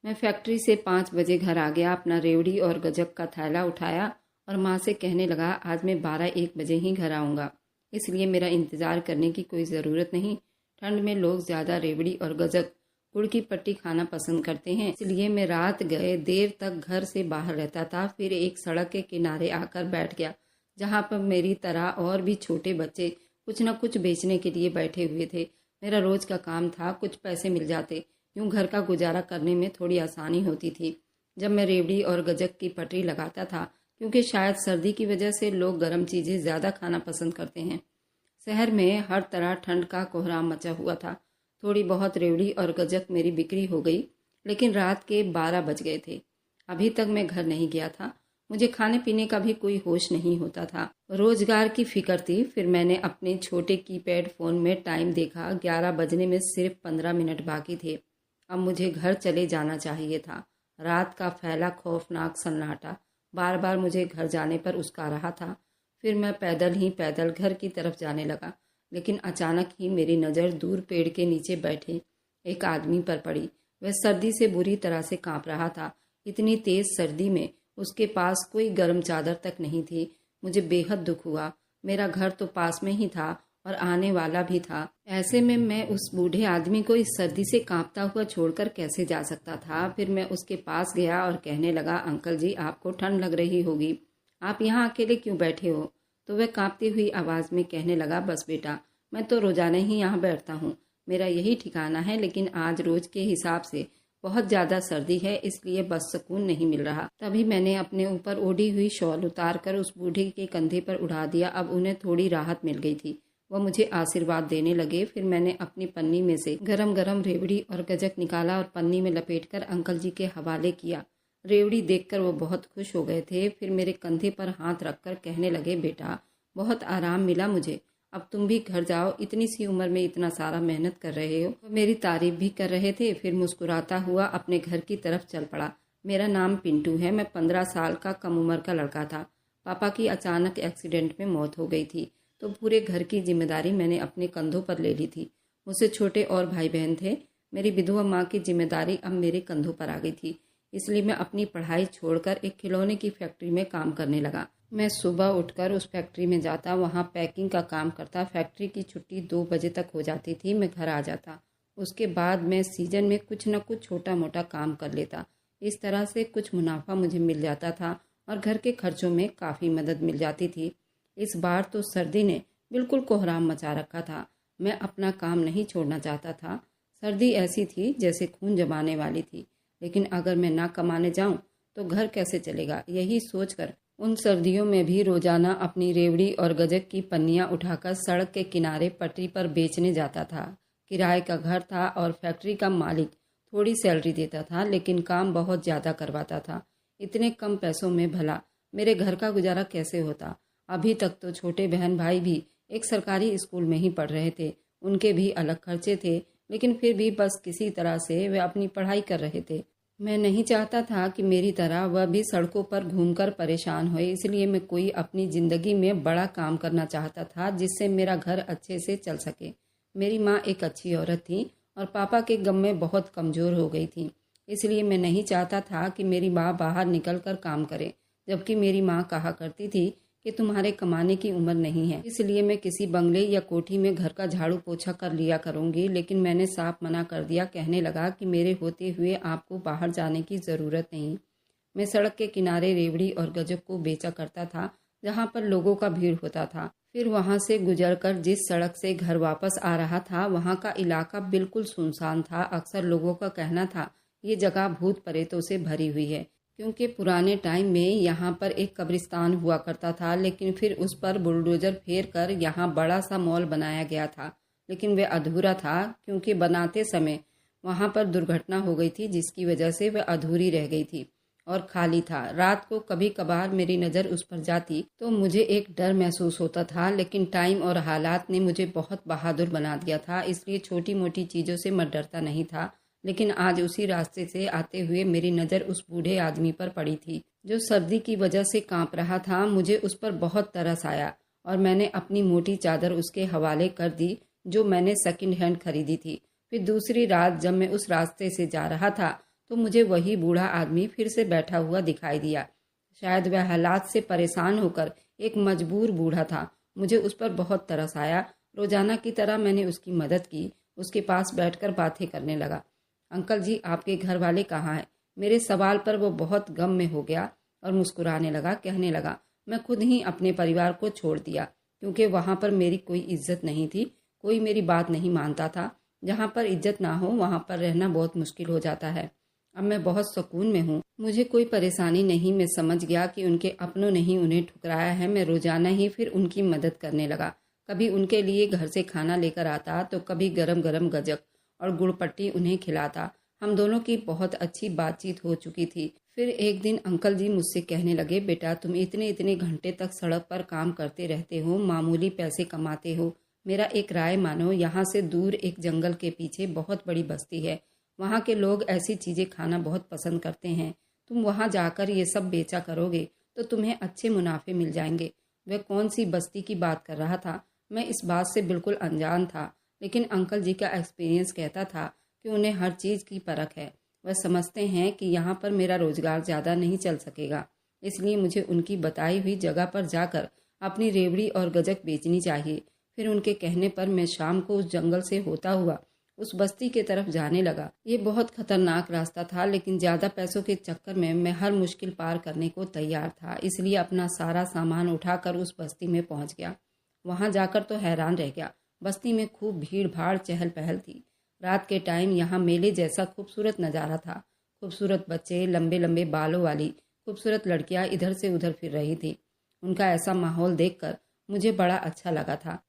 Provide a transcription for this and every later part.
मैं फैक्ट्री से 5 बजे घर आ गया, अपना रेवड़ी और गजक का थैला उठाया और माँ से कहने लगा, आज मैं 12-1 बजे ही घर आऊँगा, इसलिए मेरा इंतज़ार करने की कोई ज़रूरत नहीं। ठंड में लोग ज़्यादा रेवड़ी और गजक गुड़ की पट्टी खाना पसंद करते हैं, इसलिए मैं रात गए देर तक घर से बाहर रहता था। फिर एक सड़क के किनारे आकर बैठ गया, जहाँ पर मेरी तरह और भी छोटे बच्चे कुछ न कुछ बेचने के लिए बैठे हुए थे। मेरा रोज़ का काम था, कुछ पैसे मिल जाते, यूँ घर का गुजारा करने में थोड़ी आसानी होती थी। जब मैं रेवड़ी और गजक की पटरी लगाता था, क्योंकि शायद सर्दी की वजह से लोग गर्म चीज़ें ज़्यादा खाना पसंद करते हैं। शहर में हर तरह ठंड का कोहराम मचा हुआ था। थोड़ी बहुत रेवड़ी और गजक मेरी बिक्री हो गई, लेकिन रात के 12 बज गए थे। अभी तक मैं घर नहीं गया था। मुझे खाने पीने का भी कोई होश नहीं होता था। रोजगार की फिक्र थी। फिर मैंने अपने छोटे कीपैड फ़ोन में टाइम देखा। 11 बजने में सिर्फ 15 मिनट बाकी थे। अब मुझे घर चले जाना चाहिए था। रात का फैला खौफनाक सन्नाटा बार बार मुझे घर जाने पर उस्का रहा था। फिर मैं पैदल घर की तरफ जाने लगा, लेकिन अचानक ही मेरी नज़र दूर पेड़ के नीचे बैठे एक आदमी पर पड़ी। वह सर्दी से बुरी तरह से कांप रहा था। इतनी तेज़ सर्दी में उसके पास कोई गर्म चादर तक नहीं थी। मुझे बेहद दुख हुआ। मेरा घर तो पास में ही था और आने वाला भी था। ऐसे में मैं उस बूढ़े आदमी को इस सर्दी से कांपता हुआ छोड़कर कैसे जा सकता था। फिर मैं उसके पास गया और कहने लगा, अंकल जी, आपको ठंड लग रही होगी, आप यहाँ अकेले क्यों बैठे हो? तो वह कांपती हुई आवाज़ में कहने लगा, बस बेटा, मैं तो रोजाना ही यहाँ बैठता हूँ, मेरा यही ठिकाना है, लेकिन आज रोज के हिसाब से बहुत ज़्यादा सर्दी है, इसलिए बस सुकून नहीं मिल रहा। तभी मैंने अपने ऊपर ओढ़ी हुई शॉल उतारकर उस बूढ़े के कंधे पर उड़ा दिया। अब उन्हें थोड़ी राहत मिल गई थी। वह मुझे आशीर्वाद देने लगे। फिर मैंने अपनी पन्नी में से गरम गरम रेवड़ी और गजक निकाला और पन्नी में लपेटकर अंकल जी के हवाले किया। रेवड़ी देखकर वो बहुत खुश हो गए थे। फिर मेरे कंधे पर हाथ रखकर कहने लगे, बेटा, बहुत आराम मिला मुझे, अब तुम भी घर जाओ, इतनी सी उम्र में इतना सारा मेहनत कर रहे हो। वो मेरी तारीफ भी कर रहे थे। फिर मुस्कुराता हुआ अपने घर की तरफ चल पड़ा। मेरा नाम पिंटू है, मैं 15 साल का कम उम्र का लड़का था। पापा की अचानक एक्सीडेंट में मौत हो गई थी, तो पूरे घर की जिम्मेदारी मैंने अपने कंधों पर ले ली थी। मुझसे छोटे और भाई बहन थे। मेरी विधवा माँ की जिम्मेदारी अब मेरे कंधों पर आ गई थी, इसलिए मैं अपनी पढ़ाई छोड़कर एक खिलौने की फैक्ट्री में काम करने लगा। मैं सुबह उठकर उस फैक्ट्री में जाता, वहाँ पैकिंग का काम करता। फैक्ट्री की छुट्टी 2 बजे तक हो जाती थी। मैं घर आ जाता। उसके बाद मैं सीजन में कुछ न कुछ छोटा मोटा काम कर लेता। इस तरह से कुछ मुनाफा मुझे मिल जाता था और घर के खर्चों में काफ़ी मदद मिल जाती थी। इस बार तो सर्दी ने बिल्कुल कोहराम मचा रखा था। मैं अपना काम नहीं छोड़ना चाहता था। सर्दी ऐसी थी जैसे खून जमाने वाली थी, लेकिन अगर मैं ना कमाने जाऊं तो घर कैसे चलेगा? यही सोचकर उन सर्दियों में भी रोजाना अपनी रेवड़ी और गजक की पन्नियां उठाकर सड़क के किनारे पटरी पर बेचने जाता था। किराए का घर था और फैक्ट्री का मालिक थोड़ी सैलरी देता था, लेकिन काम बहुत ज़्यादा करवाता था। इतने कम पैसों में भला मेरे घर का गुजारा कैसे होता? अभी तक तो छोटे बहन भाई भी एक सरकारी स्कूल में ही पढ़ रहे थे। उनके भी अलग खर्चे थे, लेकिन फिर भी बस किसी तरह से वे अपनी पढ़ाई कर रहे थे। मैं नहीं चाहता था कि मेरी तरह वह भी सड़कों पर घूमकर परेशान होए, इसलिए मैं कोई अपनी ज़िंदगी में बड़ा काम करना चाहता था जिससे मेरा घर अच्छे से चल सके। मेरी माँ एक अच्छी औरत थी और पापा के गम में बहुत कमज़ोर हो गई थी, इसलिए मैं नहीं चाहता था कि मेरी माँ बाहर निकल कर काम करे, जबकि मेरी माँ कहा करती थी कि तुम्हारे कमाने की उम्र नहीं है, इसलिए मैं किसी बंगले या कोठी में घर का झाड़ू पोछा कर लिया करूंगी। लेकिन मैंने साफ मना कर दिया। कहने लगा कि मेरे होते हुए आपको बाहर जाने की ज़रूरत नहीं। मैं सड़क के किनारे रेवड़ी और गजक को बेचा करता था, जहाँ पर लोगों का भीड़ होता था। फिर वहाँ से गुजरकर जिस सड़क से घर वापस आ रहा था, वहाँ का इलाका बिल्कुल सुनसान था। अक्सर लोगों का कहना था ये जगह भूत प्रेतों से भरी हुई है, क्योंकि पुराने टाइम में यहाँ पर एक कब्रिस्तान हुआ करता था, लेकिन फिर उस पर बुलडोजर फेर कर यहाँ बड़ा सा मॉल बनाया गया था। लेकिन वह अधूरा था, क्योंकि बनाते समय वहाँ पर दुर्घटना हो गई थी, जिसकी वजह से वह अधूरी रह गई थी और खाली था। रात को कभी कभार मेरी नज़र उस पर जाती तो मुझे एक डर महसूस होता था, लेकिन टाइम और हालात ने मुझे बहुत बहादुर बना दिया था, इसलिए छोटी मोटी चीज़ों से मैं डरता नहीं था। लेकिन आज उसी रास्ते से आते हुए मेरी नज़र उस बूढ़े आदमी पर पड़ी थी, जो सर्दी की वजह से कांप रहा था। मुझे उस पर बहुत तरस आया और मैंने अपनी मोटी चादर उसके हवाले कर दी, जो मैंने सेकंड हैंड खरीदी थी। फिर दूसरी रात जब मैं उस रास्ते से जा रहा था, तो मुझे वही बूढ़ा आदमी फिर से बैठा हुआ दिखाई दिया। शायद वह हालात से परेशान होकर एक मजबूर बूढ़ा था। मुझे उस पर बहुत तरस आया। रोजाना की तरह मैंने उसकी मदद की। उसके पास बैठकर बातें करने लगा। अंकल जी, आपके घर वाले कहाँ हैं? मेरे सवाल पर वो बहुत गम में हो गया और मुस्कुराने लगा। कहने लगा, मैं खुद ही अपने परिवार को छोड़ दिया, क्योंकि वहाँ पर मेरी कोई इज्जत नहीं थी। कोई मेरी बात नहीं मानता था। जहाँ पर इज्जत ना हो वहाँ पर रहना बहुत मुश्किल हो जाता है। अब मैं बहुत सुकून में हूँ। मुझे कोई परेशानी नहीं। मैं समझ गया कि उनके अपनों ने ही उन्हें ठुकराया है। मैं रोजाना ही फिर उनकी मदद करने लगा। कभी उनके लिए घर से खाना लेकर आता तो कभी गरम गरम गजक और गुड़पट्टी उन्हें खिलाता। हम दोनों की बहुत अच्छी बातचीत हो चुकी थी। फिर एक दिन अंकल जी मुझसे कहने लगे, बेटा तुम इतने इतने घंटे तक सड़क पर काम करते रहते हो, मामूली पैसे कमाते हो। मेरा एक राय मानो, यहाँ से दूर एक जंगल के पीछे बहुत बड़ी बस्ती है। वहाँ के लोग ऐसी चीजें खाना बहुत पसंद करते हैं। तुम वहाँ जाकर ये सब बेचा करोगे तो तुम्हें अच्छे मुनाफे मिल जाएंगे। वह कौन सी बस्ती की बात कर रहा था? मैं इस बात से बिल्कुल अनजान था, लेकिन अंकल जी का एक्सपीरियंस कहता था कि उन्हें हर चीज़ की परख है। वह समझते हैं कि यहाँ पर मेरा रोजगार ज़्यादा नहीं चल सकेगा, इसलिए मुझे उनकी बताई हुई जगह पर जाकर अपनी रेवड़ी और गजक बेचनी चाहिए। फिर उनके कहने पर मैं शाम को उस जंगल से होता हुआ उस बस्ती के तरफ जाने लगा। ये बहुत खतरनाक रास्ता था, लेकिन ज़्यादा पैसों के चक्कर में मैं हर मुश्किल पार करने को तैयार था। इसलिए अपना सारा सामान उठाकर उस बस्ती में पहुंच गया। वहां जाकर तो हैरान रह गया। बस्ती में खूब भीड़ भाड़ चहल पहल थी। रात के टाइम यहाँ मेले जैसा खूबसूरत नज़ारा था। खूबसूरत बच्चे, लंबे लंबे बालों वाली खूबसूरत लड़कियां इधर से उधर फिर रही थी। उनका ऐसा माहौल देखकर मुझे बड़ा अच्छा लगा था।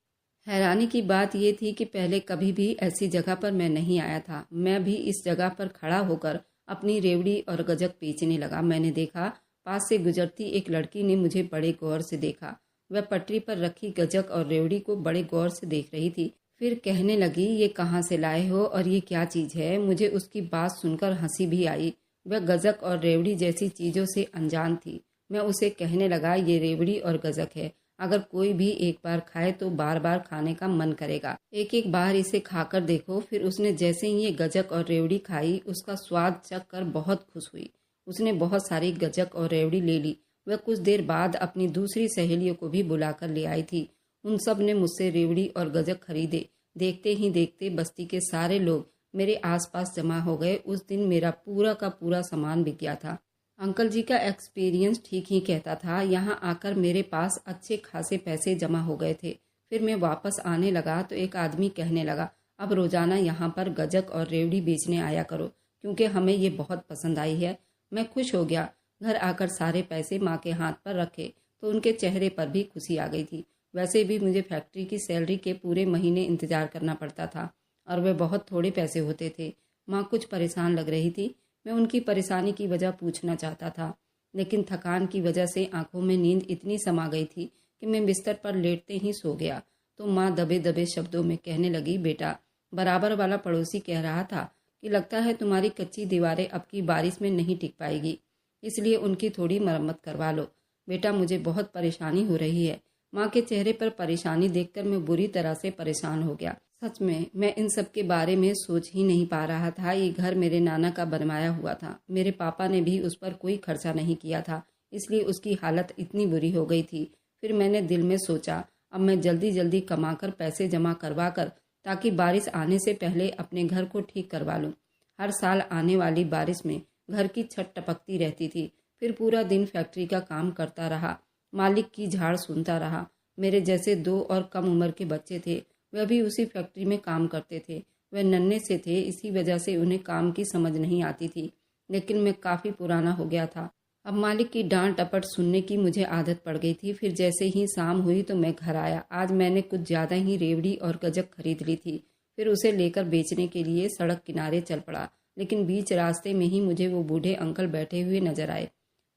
हैरानी की बात यह थी कि पहले कभी भी ऐसी जगह पर मैं नहीं आया था। मैं भी इस जगह पर खड़ा होकर अपनी रेवड़ी और गजक बेचने लगा। मैंने देखा, पास से गुजरती एक लड़की ने मुझे बड़े गौर से देखा। वह पटरी पर रखी गजक और रेवड़ी को बड़े गौर से देख रही थी। फिर कहने लगी, ये कहाँ से लाए हो और ये क्या चीज़ है? मुझे उसकी बात सुनकर हंसी भी आई। वह गजक और रेवड़ी जैसी चीज़ों से अनजान थी। मैं उसे कहने लगा, ये रेवड़ी और गजक है। अगर कोई भी एक बार खाए तो बार बार खाने का मन करेगा। एक एक बार इसे खाकर देखो। फिर उसने जैसे ही ये गजक और रेवड़ी खाई, उसका स्वाद चख कर बहुत खुश हुई। उसने बहुत सारी गजक और रेवड़ी ले ली। वह कुछ देर बाद अपनी दूसरी सहेलियों को भी बुलाकर ले आई थी। उन सब ने मुझसे रेवड़ी और गजक खरीदे। देखते ही देखते बस्ती के सारे लोग मेरे आसपास जमा हो गए। उस दिन मेरा पूरा का पूरा सामान बिक गया था। अंकल जी का एक्सपीरियंस ठीक ही कहता था। यहाँ आकर मेरे पास अच्छे खासे पैसे जमा हो गए थे। फिर मैं वापस आने लगा तो एक आदमी कहने लगा, अब रोजाना यहाँ पर गजक और रेवड़ी बेचने आया करो, क्योंकि हमें ये बहुत पसंद आई है। मैं खुश हो गया। घर आकर सारे पैसे माँ के हाथ पर रखे तो उनके चेहरे पर भी खुशी आ गई थी। वैसे भी मुझे फैक्ट्री की सैलरी के पूरे महीने इंतजार करना पड़ता था और वे बहुत थोड़े पैसे होते थे। माँ कुछ परेशान लग रही थी। मैं उनकी परेशानी की वजह पूछना चाहता था, लेकिन थकान की वजह से आंखों में नींद इतनी समा गई थी कि मैं बिस्तर पर लेटते ही सो गया। तो माँ दबे दबे शब्दों में कहने लगी, बेटा, बराबर वाला पड़ोसी कह रहा था कि लगता है तुम्हारी कच्ची दीवारें अब की बारिश में नहीं टिक पाएगी, इसलिए उनकी थोड़ी मरम्मत करवा लो। बेटा, मुझे बहुत परेशानी हो रही है। माँ के चेहरे पर परेशानी देखकर मैं बुरी तरह से परेशान हो गया। सच में मैं इन सब के बारे में सोच ही नहीं पा रहा था। ये घर मेरे नाना का बनवाया हुआ था। मेरे पापा ने भी उस पर कोई खर्चा नहीं किया था, इसलिए उसकी हालत इतनी बुरी हो गई थी। फिर मैंने दिल में सोचा, अब मैं जल्दी जल्दी कमाकर पैसे जमा करवा कर ताकि बारिश आने से पहले अपने घर को ठीक करवा लूँ। हर साल आने वाली बारिश में घर की छत टपकती रहती थी। फिर पूरा दिन फैक्ट्री का काम करता रहा, मालिक की झाड़ सुनता रहा। मेरे जैसे 2 और कम उम्र के बच्चे थे, वह भी उसी फैक्ट्री में काम करते थे। वह नन्हे से थे, इसी वजह से उन्हें काम की समझ नहीं आती थी। लेकिन मैं काफ़ी पुराना हो गया था। अब मालिक की डांट टपट सुनने की मुझे आदत पड़ गई थी। फिर जैसे ही शाम हुई तो मैं घर आया। आज मैंने कुछ ज़्यादा ही रेवड़ी और गजक खरीद ली थी। फिर उसे लेकर बेचने के लिए सड़क किनारे चल पड़ा, लेकिन बीच रास्ते में ही मुझे वो बूढ़े अंकल बैठे हुए नजर आए।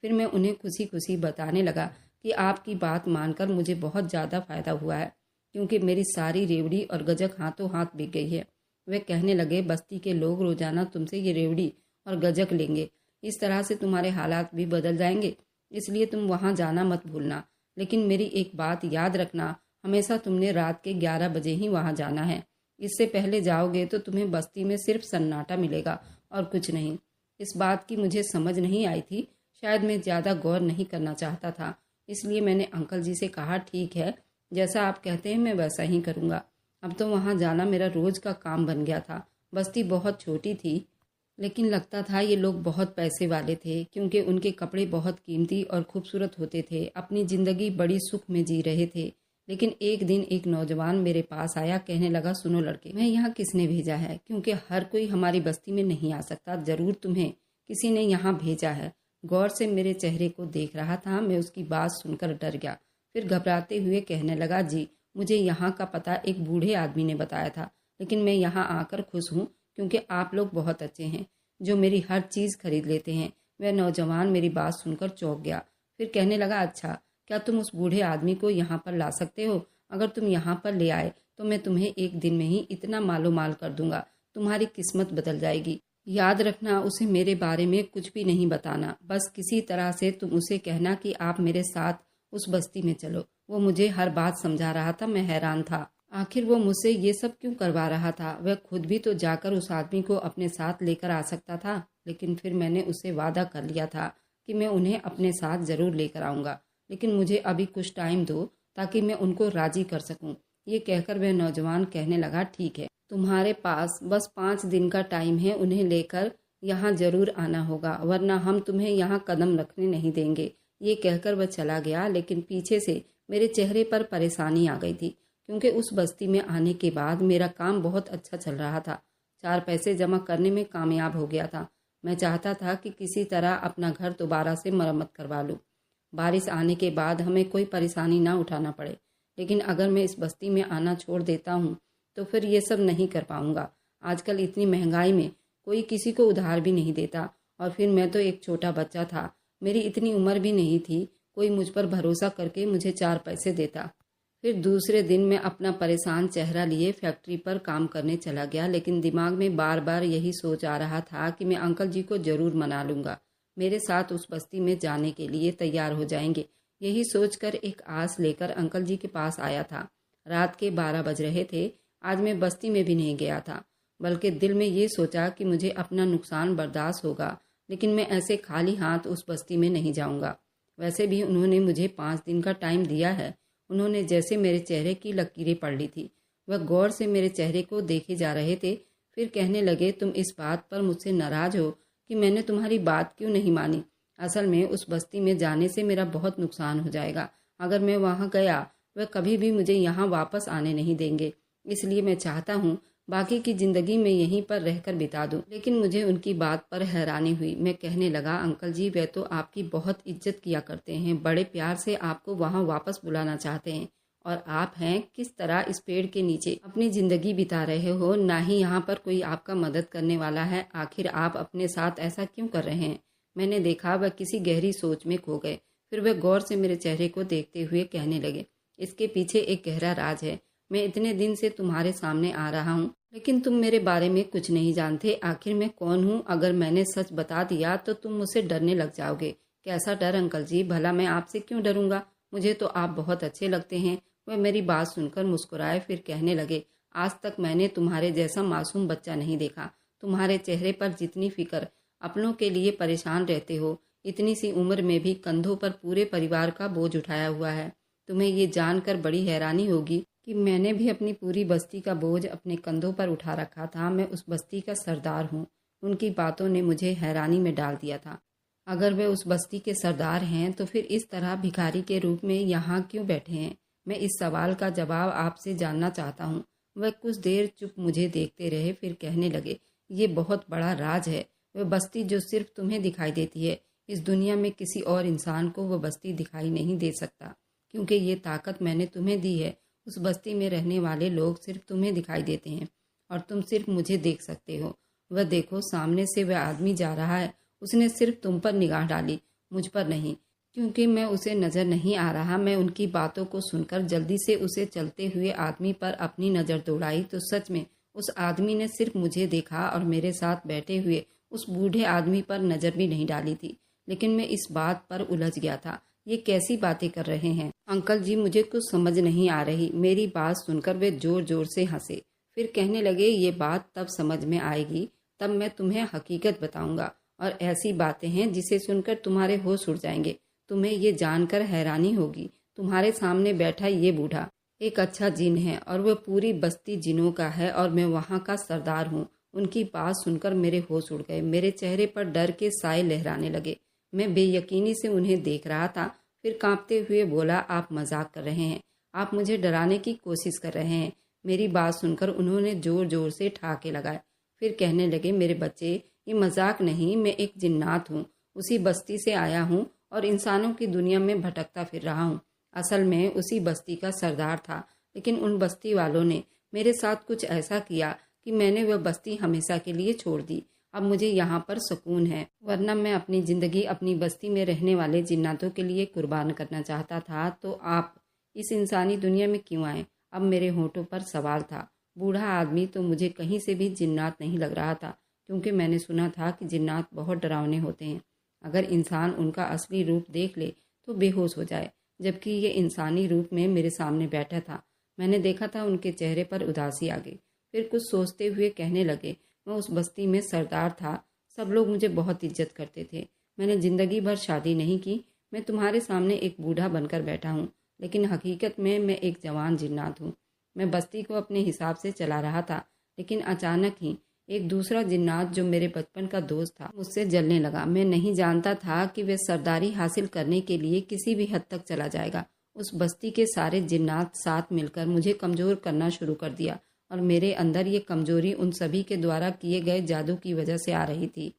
फिर मैं उन्हें खुशी खुशी बताने लगा कि आपकी बात मानकर मुझे बहुत ज़्यादा फायदा हुआ है, क्योंकि मेरी सारी रेवड़ी और गजक हाथों हाथ बिक गई है। वे कहने लगे, बस्ती के लोग रोजाना तुमसे ये रेवड़ी और गजक लेंगे। इस तरह से तुम्हारे हालात भी बदल जाएंगे, इसलिए तुम वहाँ जाना मत भूलना। लेकिन मेरी एक बात याद रखना, हमेशा तुमने रात के 11 बजे ही वहाँ जाना है। इससे पहले जाओगे तो तुम्हें बस्ती में सिर्फ सन्नाटा मिलेगा और कुछ नहीं। इस बात की मुझे समझ नहीं आई थी। शायद मैं ज़्यादा गौर नहीं करना चाहता था, इसलिए मैंने अंकल जी से कहा, ठीक है, जैसा आप कहते हैं मैं वैसा ही करूँगा। अब तो वहाँ जाना मेरा रोज़ का काम बन गया था। बस्ती बहुत छोटी थी, लेकिन लगता था ये लोग बहुत पैसे वाले थे, क्योंकि उनके कपड़े बहुत कीमती और खूबसूरत होते थे। अपनी ज़िंदगी बड़ी सुख में जी रहे थे। लेकिन एक दिन एक नौजवान मेरे पास आया, कहने लगा, सुनो लड़के, मैं यहाँ किसने भेजा है? क्योंकि हर कोई हमारी बस्ती में नहीं आ सकता, ज़रूर तुम्हें किसी ने यहाँ भेजा है। गौर से मेरे चेहरे को देख रहा था। मैं उसकी बात सुनकर डर गया। फिर घबराते हुए कहने लगा, जी, मुझे यहाँ का पता एक बूढ़े आदमी ने बताया था, लेकिन मैं यहाँ आकर खुश हूँ क्योंकि आप लोग बहुत अच्छे हैं, जो मेरी हर चीज़ खरीद लेते हैं। वह नौजवान मेरी बात सुनकर चौंक गया। फिर कहने लगा, अच्छा, क्या तुम उस बूढ़े आदमी को यहाँ पर ला सकते हो? अगर तुम यहाँ पर ले आए तो मैं तुम्हें एक दिन में ही इतना मालो माल कर दूंगा, तुम्हारी किस्मत बदल जाएगी। याद रखना, उसे मेरे बारे में कुछ भी नहीं बताना। बस किसी तरह से तुम उसे कहना कि आप मेरे साथ उस बस्ती में चलो। वो मुझे हर बात समझा रहा था। मैं हैरान था, आखिर वो मुझसे ये सब क्यों करवा रहा था? वह खुद भी तो जाकर उस आदमी को अपने साथ लेकर आ सकता था। लेकिन फिर मैंने उससे वादा कर लिया था कि मैं उन्हें अपने साथ ज़रूर लेकर आऊँगा, लेकिन मुझे अभी कुछ टाइम दो ताकि मैं उनको राज़ी कर सकूँ। ये कहकर वह नौजवान कहने लगा, ठीक है, तुम्हारे पास बस 5 दिन का टाइम है, उन्हें लेकर यहाँ ज़रूर आना होगा, वरना हम तुम्हें यहाँ कदम रखने नहीं देंगे। ये कहकर वह चला गया। लेकिन पीछे से मेरे चेहरे पर परेशानी आ गई थी, क्योंकि उस बस्ती में आने के बाद मेरा काम बहुत अच्छा चल रहा था। 4 पैसे जमा करने में कामयाब हो गया था। मैं चाहता था कि किसी तरह अपना घर दोबारा से मरम्मत करवा लूँ। बारिश आने के बाद हमें कोई परेशानी ना उठाना पड़े। लेकिन अगर मैं इस बस्ती में आना छोड़ देता हूँ तो फिर ये सब नहीं कर पाऊँगा। आजकल इतनी महंगाई में कोई किसी को उधार भी नहीं देता, और फिर मैं तो एक छोटा बच्चा था, मेरी इतनी उम्र भी नहीं थी कोई मुझ पर भरोसा करके मुझे 4 पैसे देता। फिर दूसरे दिन मैं अपना परेशान चेहरा लिए फैक्ट्री पर काम करने चला गया। लेकिन दिमाग में बार बार यही सोच आ रहा था कि मैं अंकल जी को ज़रूर मना लूँगा, मेरे साथ उस बस्ती में जाने के लिए तैयार हो जाएंगे। यही सोचकर एक आस लेकर अंकल जी के पास आया था। रात के 12 बज रहे थे। आज मैं बस्ती में भी नहीं गया था, बल्कि दिल में ये सोचा कि मुझे अपना नुकसान बर्दाश्त होगा, लेकिन मैं ऐसे खाली हाथ उस बस्ती में नहीं जाऊंगा। वैसे भी उन्होंने मुझे 5 दिन का टाइम दिया है। उन्होंने जैसे मेरे चेहरे की लकीरें पढ़ ली थी। वह गौर से मेरे चेहरे को देखे जा रहे थे। फिर कहने लगे, तुम इस बात पर मुझसे नाराज़ हो कि मैंने तुम्हारी बात क्यों नहीं मानी? असल में उस बस्ती में जाने से मेरा बहुत नुकसान हो जाएगा। अगर मैं वहाँ गया, वह कभी भी मुझे यहाँ वापस आने नहीं देंगे। इसलिए मैं चाहता हूँ बाकी की ज़िंदगी में यहीं पर रहकर बिता दूँ। लेकिन मुझे उनकी बात पर हैरानी हुई। मैं कहने लगा, अंकल जी, वे तो आपकी बहुत इज्जत किया करते हैं, बड़े प्यार से आपको वहाँ वापस बुलाना चाहते हैं, और आप हैं किस तरह इस पेड़ के नीचे अपनी ज़िंदगी बिता रहे हो, ना ही यहाँ पर कोई आपका मदद करने वाला है। आखिर आप अपने साथ ऐसा क्यों कर रहे हैं? मैंने देखा वह किसी गहरी सोच में खो गए। फिर वह गौर से मेरे चेहरे को देखते हुए कहने लगे, इसके पीछे एक गहरा राज है। मैं इतने दिन से तुम्हारे सामने आ रहा हूँ, लेकिन तुम मेरे बारे में कुछ नहीं जानते। आखिर मैं कौन हूँ? अगर मैंने सच बता दिया तो तुम मुझसे डरने लग जाओगे। कैसा डर अंकल जी? भला मैं आपसे क्यों डरूंगा? मुझे तो आप बहुत अच्छे लगते हैं। वह मेरी बात सुनकर मुस्कुराए। फिर कहने लगे, आज तक मैंने तुम्हारे जैसा मासूम बच्चा नहीं देखा। तुम्हारे चेहरे पर जितनी फिक्र, अपनों के लिए परेशान रहते हो, इतनी सी उम्र में भी कंधों पर पूरे परिवार का बोझ उठाया हुआ है। तुम्हें ये जानकर बड़ी हैरानी होगी कि मैंने भी अपनी पूरी बस्ती का बोझ अपने कंधों पर उठा रखा था। मैं उस बस्ती का सरदार हूँ। उनकी बातों ने मुझे हैरानी में डाल दिया था। अगर वे उस बस्ती के सरदार हैं तो फिर इस तरह भिखारी के रूप में यहाँ क्यों बैठे हैं? मैं इस सवाल का जवाब आपसे जानना चाहता हूँ। वह कुछ देर चुप मुझे देखते रहे। फिर कहने लगे, ये बहुत बड़ा राज है। वह बस्ती जो सिर्फ तुम्हें दिखाई देती है, इस दुनिया में किसी और इंसान को वह बस्ती दिखाई नहीं दे सकता, क्योंकि ये ताकत मैंने तुम्हें दी है। उस बस्ती में रहने वाले लोग सिर्फ तुम्हें दिखाई देते हैं और तुम सिर्फ मुझे देख सकते हो। वह देखो, सामने से वह आदमी जा रहा है। उसने सिर्फ तुम पर निगाह डाली, मुझ पर नहीं। क्योंकि मैं उसे नज़र नहीं आ रहा, मैं उनकी बातों को सुनकर जल्दी से उसे चलते हुए आदमी पर अपनी नज़र दौड़ाई तो सच में उस आदमी ने सिर्फ मुझे देखा और मेरे साथ बैठे हुए उस बूढ़े आदमी पर नज़र भी नहीं डाली थी। लेकिन मैं इस बात पर उलझ गया था, ये कैसी बातें कर रहे हैं अंकल जी? मुझे कुछ समझ नहीं आ रही। मेरी बात सुनकर वे जोर जोर से हंसे। फिर कहने लगे, ये बात तब समझ में आएगी, तब मैं तुम्हें हकीकत बताऊंगा और ऐसी बातें हैं जिसे सुनकर तुम्हारे होश उड़ जाएंगे। तुम्हें ये जानकर हैरानी होगी, तुम्हारे सामने बैठा ये बूढ़ा एक अच्छा जिन है और वह पूरी बस्ती जिनों का है और मैं वहाँ का सरदार हूँ। उनकी बात सुनकर मेरे होश उड़ गए। मेरे चेहरे पर डर के साए लहराने लगे। मैं बेयकीनी से उन्हें देख रहा था। फिर कांपते हुए बोला, आप मजाक कर रहे हैं, आप मुझे डराने की कोशिश कर रहे हैं। मेरी बात सुनकर उन्होंने जोर जोर से ठहाके लगाए। फिर कहने लगे, मेरे बच्चे, ये मजाक नहीं, मैं एक जिन्नात हूँ, उसी बस्ती से आया हूँ और इंसानों की दुनिया में भटकता फिर रहा हूँ। असल में उसी बस्ती का सरदार था, लेकिन उन बस्ती वालों ने मेरे साथ कुछ ऐसा किया कि मैंने वह बस्ती हमेशा के लिए छोड़ दी। अब मुझे यहाँ पर सुकून है, वरना मैं अपनी ज़िंदगी अपनी बस्ती में रहने वाले जिन्नातों के लिए कुर्बान करना चाहता था। तो आप इस इंसानी दुनिया में क्यों आए? अब मेरे होठों पर सवाल था। बूढ़ा आदमी तो मुझे कहीं से भी जिन्नात नहीं लग रहा था, क्योंकि मैंने सुना था कि जिन्नात बहुत डरावने होते हैं। अगर इंसान उनका असली रूप देख ले तो बेहोश हो जाए, जबकि ये इंसानी रूप में मेरे सामने बैठा था। मैंने देखा था उनके चेहरे पर उदासी आ गई। फिर कुछ सोचते हुए कहने लगे, मैं उस बस्ती में सरदार था, सब लोग मुझे बहुत इज्जत करते थे। मैंने ज़िंदगी भर शादी नहीं की। मैं तुम्हारे सामने एक बूढ़ा बनकर बैठा हूँ, लेकिन हकीकत में मैं एक जवान जिन्नात हूँ। मैं बस्ती को अपने हिसाब से चला रहा था, लेकिन अचानक ही एक दूसरा जिन्नात जो मेरे बचपन का दोस्त था मुझसे जलने लगा। मैं नहीं जानता था कि वह सरदारी हासिल करने के लिए किसी भी हद तक चला जाएगा। उस बस्ती के सारे जिन्नात साथ मिलकर मुझे कमज़ोर करना शुरू कर दिया और मेरे अंदर ये कमज़ोरी उन सभी के द्वारा किए गए जादू की वजह से आ रही थी।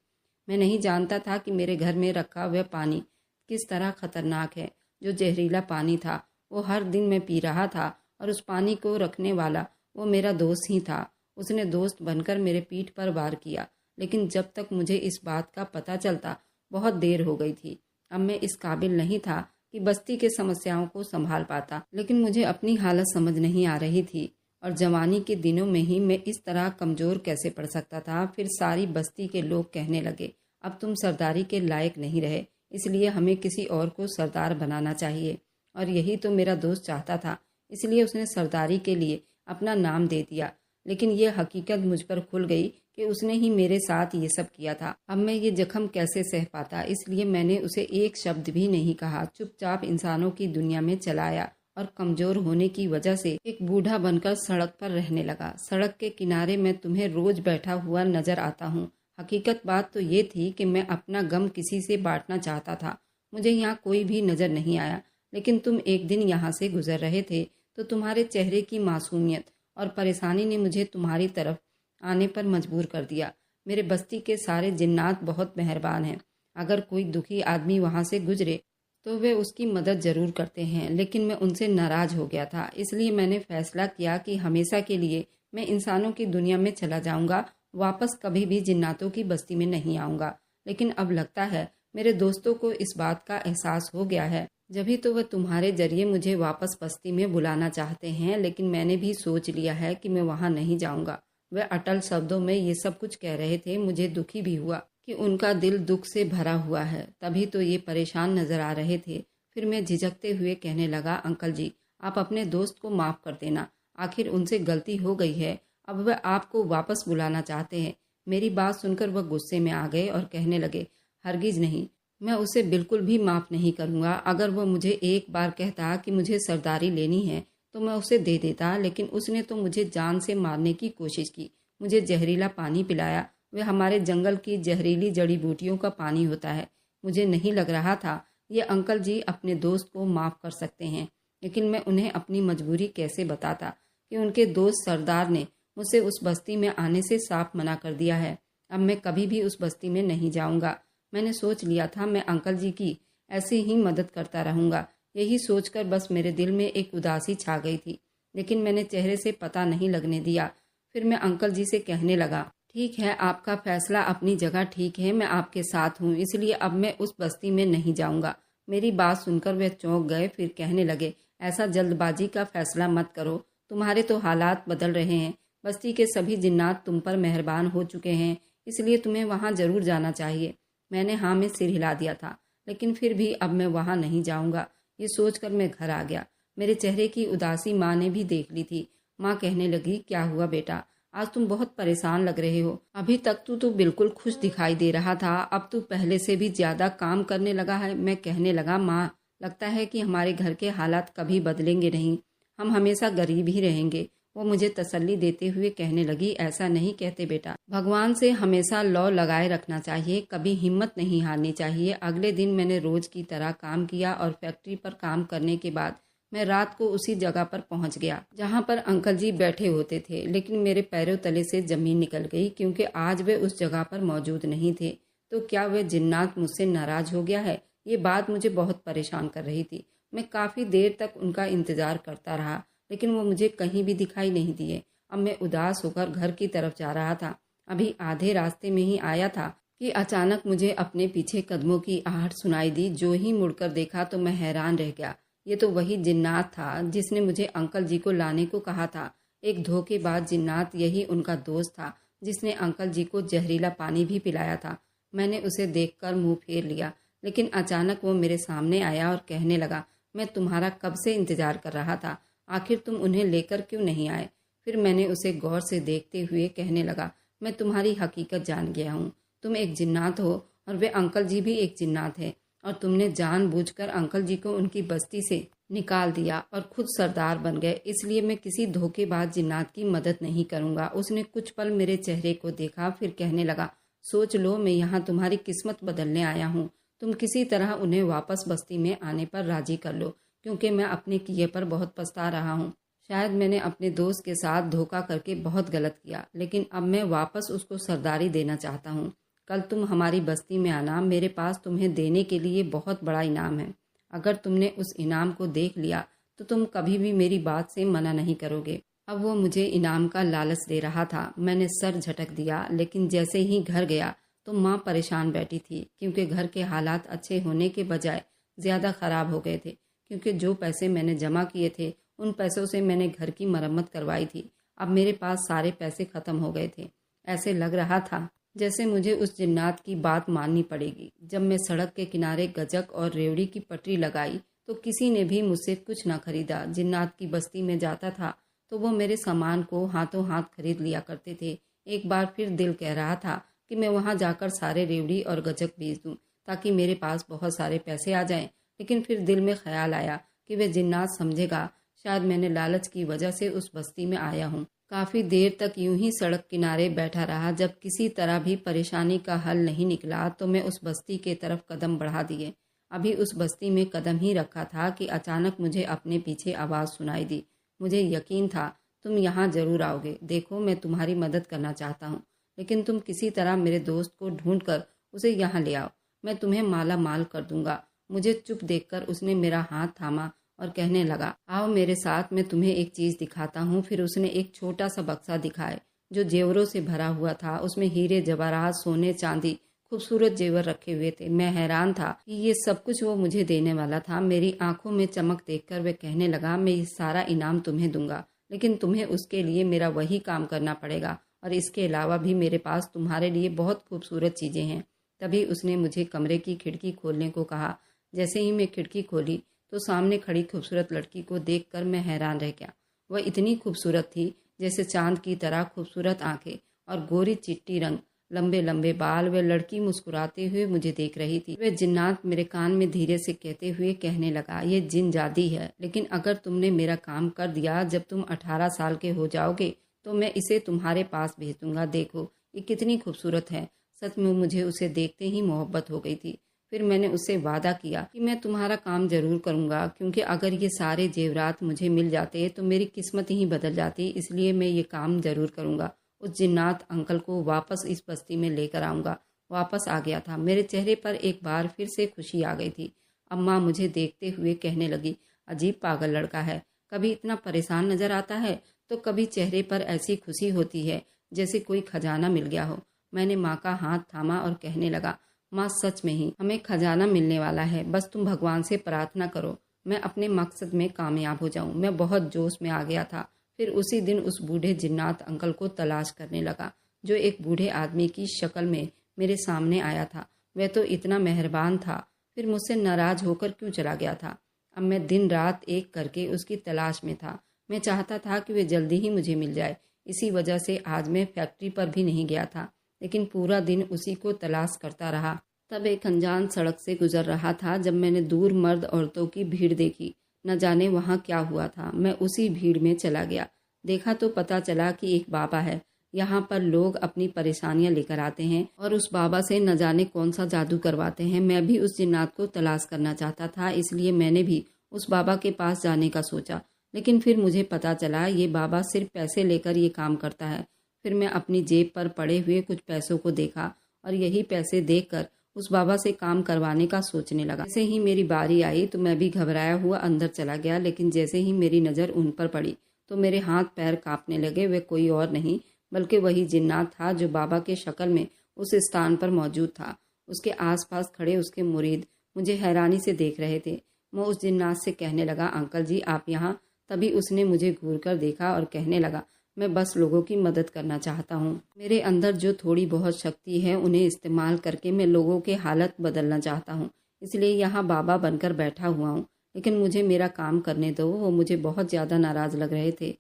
मैं नहीं जानता था कि मेरे घर में रखा वह पानी किस तरह खतरनाक है। जो जहरीला पानी था वो हर दिन मैं पी रहा था और उस पानी को रखने वाला वो मेरा दोस्त ही था। उसने दोस्त बनकर मेरे पीठ पर वार किया, लेकिन जब तक मुझे इस बात का पता चलता बहुत देर हो गई थी। अब मैं इस काबिल नहीं था कि बस्ती के समस्याओं को संभाल पाता, लेकिन मुझे अपनी हालत समझ नहीं आ रही थी और जवानी के दिनों में ही मैं इस तरह कमज़ोर कैसे पड़ सकता था। फिर सारी बस्ती के लोग कहने लगे, अब तुम सरदारी के लायक नहीं रहे, इसलिए हमें किसी और को सरदार बनाना चाहिए। और यही तो मेरा दोस्त चाहता था, इसलिए उसने सरदारी के लिए अपना नाम दे दिया। लेकिन ये हकीकत मुझ पर खुल गई कि उसने ही मेरे साथ ये सब किया था। अब मैं ये जख्म कैसे सह पाता, इसलिए मैंने उसे एक शब्द भी नहीं कहा। चुपचाप इंसानों की दुनिया में चला आया और कमज़ोर होने की वजह से एक बूढ़ा बनकर सड़क पर रहने लगा। सड़क के किनारे मैं तुम्हें रोज बैठा हुआ नजर आता हूँ। हकीकत बात तो ये थी कि मैं अपना गम किसी से बांटना चाहता था। मुझे यहाँ कोई भी नजर नहीं आया, लेकिन तुम एक दिन यहाँ से गुजर रहे थे तो तुम्हारे चेहरे की मासूमियत और परेशानी ने मुझे तुम्हारी तरफ आने पर मजबूर कर दिया। मेरे बस्ती के सारे जिन्नात बहुत मेहरबान हैं। अगर कोई दुखी आदमी वहाँ से गुजरे तो वे उसकी मदद ज़रूर करते हैं, लेकिन मैं उनसे नाराज़ हो गया था। इसलिए मैंने फैसला किया कि हमेशा के लिए मैं इंसानों की दुनिया में चला जाऊंगा, वापस कभी भी जिन्नातों की बस्ती में नहीं आऊँगा। लेकिन अब लगता है मेरे दोस्तों को इस बात का एहसास हो गया है, जभी तो वह तुम्हारे जरिए मुझे वापस बस्ती में बुलाना चाहते हैं। लेकिन मैंने भी सोच लिया है कि मैं वहाँ नहीं जाऊँगा। वह अटल शब्दों में ये सब कुछ कह रहे थे। मुझे दुखी भी हुआ कि उनका दिल दुख से भरा हुआ है, तभी तो ये परेशान नजर आ रहे थे। फिर मैं झिझकते हुए कहने लगा, अंकल जी, आप अपने दोस्त को माफ़ कर देना, आखिर उनसे गलती हो गई है, अब वह आपको वापस बुलाना चाहते हैं। मेरी बात सुनकर वह गुस्से में आ गए और कहने लगे, हरगिज नहीं, मैं उसे बिल्कुल भी माफ़ नहीं करूँगा। अगर वह मुझे एक बार कहता कि मुझे सरदारी लेनी है तो मैं उसे दे देता, लेकिन उसने तो मुझे जान से मारने की कोशिश की, मुझे जहरीला पानी पिलाया। वह हमारे जंगल की जहरीली जड़ी बूटियों का पानी होता है। मुझे नहीं लग रहा था ये अंकल जी अपने दोस्त को माफ़ कर सकते हैं, लेकिन मैं उन्हें अपनी मजबूरी कैसे बताता कि उनके दोस्त सरदार ने मुझसे उस बस्ती में आने से साफ मना कर दिया है। अब मैं कभी भी उस बस्ती में नहीं जाऊंगा। मैंने सोच लिया था मैं अंकल जी की ऐसे ही मदद करता रहूंगा। यही सोचकर बस मेरे दिल में एक उदासी छा गई थी, लेकिन मैंने चेहरे से पता नहीं लगने दिया। फिर मैं अंकल जी से कहने लगा, ठीक है, आपका फैसला अपनी जगह ठीक है, मैं आपके साथ हूँ, इसलिए अब मैं उस बस्ती में नहीं जाऊंगा। मेरी बात सुनकर वे चौंक गए। फिर कहने लगे, ऐसा जल्दबाजी का फैसला मत करो, तुम्हारे तो हालात बदल रहे हैं। बस्ती के सभी जिन्नात तुम पर मेहरबान हो चुके हैं, इसलिए तुम्हें वहाँ जरूर जाना चाहिए। मैंने हाँ में सिर हिला दिया था, लेकिन फिर भी अब मैं वहाँ नहीं जाऊँगा। ये सोचकर मैं घर आ गया। मेरे चेहरे की उदासी माँ ने भी देख ली थी। माँ कहने लगी, क्या हुआ बेटा, आज तुम बहुत परेशान लग रहे हो। अभी तक तो तू बिल्कुल खुश दिखाई दे रहा था, अब तू पहले से भी ज्यादा काम करने लगा है। मैं कहने लगा, माँ, लगता है कि हमारे घर के हालात कभी बदलेंगे नहीं, हम हमेशा गरीब ही रहेंगे। वो मुझे तसल्ली देते हुए कहने लगी, ऐसा नहीं कहते बेटा, भगवान से हमेशा लौ लगाए रखना चाहिए, कभी हिम्मत नहीं हारनी चाहिए। अगले दिन मैंने रोज की तरह काम किया और फैक्ट्री पर काम करने के बाद मैं रात को उसी जगह पर पहुंच गया जहां पर अंकल जी बैठे होते थे। लेकिन मेरे पैरों तले से जमीन निकल गई, क्योंकि आज वे उस जगह पर मौजूद नहीं थे। तो क्या वह जिन्नात मुझसे नाराज हो गया है? ये बात मुझे बहुत परेशान कर रही थी। मैं काफी देर तक उनका इंतजार करता रहा, लेकिन वो मुझे कहीं भी दिखाई नहीं दिए। अब मैं उदास होकर घर की तरफ जा रहा था। अभी आधे रास्ते में ही आया था कि अचानक मुझे अपने पीछे कदमों की आहट सुनाई दी। जो ही मुड़कर देखा तो मैं हैरान रह गया। ये तो वही जिन्नात था जिसने मुझे अंकल जी को लाने को कहा था। एक धोखेबाज जिन्नात, यही उनका दोस्त था जिसने अंकल जी को जहरीला पानी भी पिलाया था। मैंने उसे देखकर मुंह फेर लिया, लेकिन अचानक वो मेरे सामने आया और कहने लगा, मैं तुम्हारा कब से इंतजार कर रहा था, आखिर तुम उन्हें लेकर क्यों नहीं आए? फिर मैंने उसे गौर से देखते हुए कहने लगा, मैं तुम्हारी हकीकत जान गया हूँ। तुम एक जिन्नात हो और वे अंकल जी भी एक जिन्नात है, और तुमने जानबूझकर अंकल जी को उनकी बस्ती से निकाल दिया और खुद सरदार बन गए। इसलिए मैं किसी धोखेबाज जिन्नात की मदद नहीं करूंगा। उसने कुछ पल मेरे चेहरे को देखा, फिर कहने लगा, सोच लो, मैं यहाँ तुम्हारी किस्मत बदलने आया हूँ। तुम किसी तरह उन्हें वापस बस्ती में आने पर राजी कर लो, क्योंकि मैं अपने किए पर बहुत पछता रहा हूँ। शायद मैंने अपने दोस्त के साथ धोखा करके बहुत गलत किया, लेकिन अब मैं वापस उसको सरदारी देना चाहता हूँ। कल तुम हमारी बस्ती में आना, मेरे पास तुम्हें देने के लिए बहुत बड़ा इनाम है। अगर तुमने उस इनाम को देख लिया तो तुम कभी भी मेरी बात से मना नहीं करोगे। अब वो मुझे इनाम का लालच दे रहा था। मैंने सर झटक दिया, लेकिन जैसे ही घर गया तो माँ परेशान बैठी थी, क्योंकि घर के हालात अच्छे होने के बजाय ज़्यादा ख़राब हो गए थे। क्योंकि जो पैसे मैंने जमा किए थे उन पैसों से मैंने घर की मरम्मत करवाई थी। अब मेरे पास सारे पैसे ख़त्म हो गए थे। ऐसे लग रहा था जैसे मुझे उस जिन्नात की बात माननी पड़ेगी। जब मैं सड़क के किनारे गजक और रेवड़ी की पटरी लगाई तो किसी ने भी मुझसे कुछ न खरीदा। जिन्नात की बस्ती में जाता था तो वो मेरे सामान को हाथों हाथ खरीद लिया करते थे। एक बार फिर दिल कह रहा था कि मैं वहां जाकर सारे रेवड़ी और गजक बेच दूं, ताकि मेरे पास बहुत सारे पैसे आ जाएं। लेकिन फिर दिल में ख्याल आया कि वह जिन्नात समझेगा शायद मैंने लालच की वजह से उस बस्ती में आया हूँ। काफ़ी देर तक यूं ही सड़क किनारे बैठा रहा। जब किसी तरह भी परेशानी का हल नहीं निकला तो मैं उस बस्ती के तरफ कदम बढ़ा दिए। अभी उस बस्ती में कदम ही रखा था कि अचानक मुझे अपने पीछे आवाज़ सुनाई दी। मुझे यकीन था तुम यहाँ जरूर आओगे। देखो, मैं तुम्हारी मदद करना चाहता हूँ, लेकिन तुम किसी तरह मेरे दोस्त को ढूंढ कर उसे यहाँ ले आओ। मैं तुम्हें माला माल कर दूंगा। मुझे चुप देखकर उसने मेरा हाथ थामा और कहने लगा, आओ मेरे साथ, मैं तुम्हें एक चीज़ दिखाता हूँ। फिर उसने एक छोटा सा बक्सा दिखाए जो जेवरों से भरा हुआ था। उसमें हीरे, जवाहरात, सोने, चांदी, खूबसूरत जेवर रखे हुए थे। मैं हैरान था कि ये सब कुछ वो मुझे देने वाला था। मेरी आंखों में चमक देखकर वह कहने लगा, मैं ये सारा इनाम तुम्हें दूंगा, लेकिन तुम्हें उसके लिए मेरा वही काम करना पड़ेगा, और इसके अलावा भी मेरे पास तुम्हारे लिए बहुत खूबसूरत चीज़ें हैं। तभी उसने मुझे कमरे की खिड़की खोलने को कहा। जैसे ही मैं खिड़की खोली तो सामने खड़ी खूबसूरत लड़की को देखकर मैं हैरान रह गया। वह इतनी खूबसूरत थी जैसे चांद की तरह खूबसूरत आंखें और गोरी चिट्टी रंग, लंबे लंबे बाल। वह लड़की मुस्कुराते हुए मुझे देख रही थी। वह जिन्नात मेरे कान में धीरे से कहते हुए कहने लगा, ये जिन जादी है, लेकिन अगर तुमने मेरा काम कर दिया, जब तुम 18 साल के हो जाओगे तो मैं इसे तुम्हारे पास भेज दूंगा। देखो ये कितनी खूबसूरत है। सच में मुझे उसे देखते ही मोहब्बत हो गई थी। फिर मैंने उससे वादा किया कि मैं तुम्हारा काम जरूर करूंगा, क्योंकि अगर ये सारे जेवरात मुझे मिल जाते तो मेरी किस्मत ही बदल जाती। इसलिए मैं ये काम जरूर करूंगा। उस जिन्नात अंकल को वापस इस बस्ती में लेकर आऊंगा। वापस आ गया था। मेरे चेहरे पर एक बार फिर से खुशी आ गई थी। अम्मा मुझे देखते हुए कहने लगी, अजीब पागल लड़का है, कभी इतना परेशान नजर आता है तो कभी चेहरे पर ऐसी खुशी होती है जैसे कोई खजाना मिल गया हो। मैंने माँ का हाथ थामा और कहने लगा, माँ सच में ही हमें खजाना मिलने वाला है। बस तुम भगवान से प्रार्थना करो मैं अपने मकसद में कामयाब हो जाऊं। मैं बहुत जोश में आ गया था। फिर उसी दिन उस बूढ़े जिन्नात अंकल को तलाश करने लगा, जो एक बूढ़े आदमी की शक्ल में मेरे सामने आया था। वह तो इतना मेहरबान था, फिर मुझसे नाराज होकर क्यों चला गया था। अब मैं दिन रात एक करके उसकी तलाश में था। मैं चाहता था कि वह जल्दी ही मुझे मिल जाए। इसी वजह से आज मैं फैक्ट्री पर भी नहीं गया था, लेकिन पूरा दिन उसी को तलाश करता रहा। तब एक अनजान सड़क से गुजर रहा था जब मैंने दूर मर्द औरतों की भीड़ देखी। न जाने वहाँ क्या हुआ था। मैं उसी भीड़ में चला गया। देखा तो पता चला कि एक बाबा है। यहाँ पर लोग अपनी परेशानियाँ लेकर आते हैं और उस बाबा से न जाने कौन सा जादू करवाते हैं। मैं भी उस जिन्नात को तलाश करना चाहता था, इसलिए मैंने भी उस बाबा के पास जाने का सोचा। लेकिन फिर मुझे पता चला ये बाबा सिर्फ पैसे लेकर ये काम करता है। फिर मैं अपनी जेब पर पड़े हुए कुछ पैसों को देखा और यही पैसे देखकर उस बाबा से काम करवाने का सोचने लगा। जैसे ही मेरी बारी आई तो मैं भी घबराया हुआ अंदर चला गया, लेकिन जैसे ही मेरी नज़र उन पर पड़ी तो मेरे हाथ पैर कांपने लगे। वे कोई और नहीं बल्कि वही जिन्नात था जो बाबा के शक्ल में उस स्थान पर मौजूद था। उसके आसपास खड़े उसके मुरीद मुझे हैरानी से देख रहे थे। मैं उस जिन्नात से कहने लगा, अंकल जी आप यहाँ। तभी उसने मुझे घूर कर देखा और कहने लगा, मैं बस लोगों की मदद करना चाहता हूँ। मेरे अंदर जो थोड़ी बहुत शक्ति है उन्हें इस्तेमाल करके मैं लोगों के हालत बदलना चाहता हूँ, इसलिए यहाँ बाबा बनकर बैठा हुआ हूँ। लेकिन मुझे मेरा काम करने दो। वो मुझे बहुत ज़्यादा नाराज़ लग रहे थे।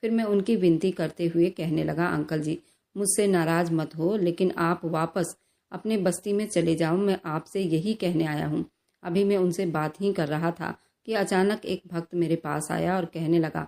फिर मैं उनकी विनती करते हुए कहने लगा, अंकल जी मुझसे नाराज़ मत हो, लेकिन आप वापस अपने बस्ती में चले जाओ। मैं आपसे यही कहने आया हूँ। अभी मैं उनसे बात ही कर रहा था कि अचानक एक भक्त मेरे पास आया और कहने लगा,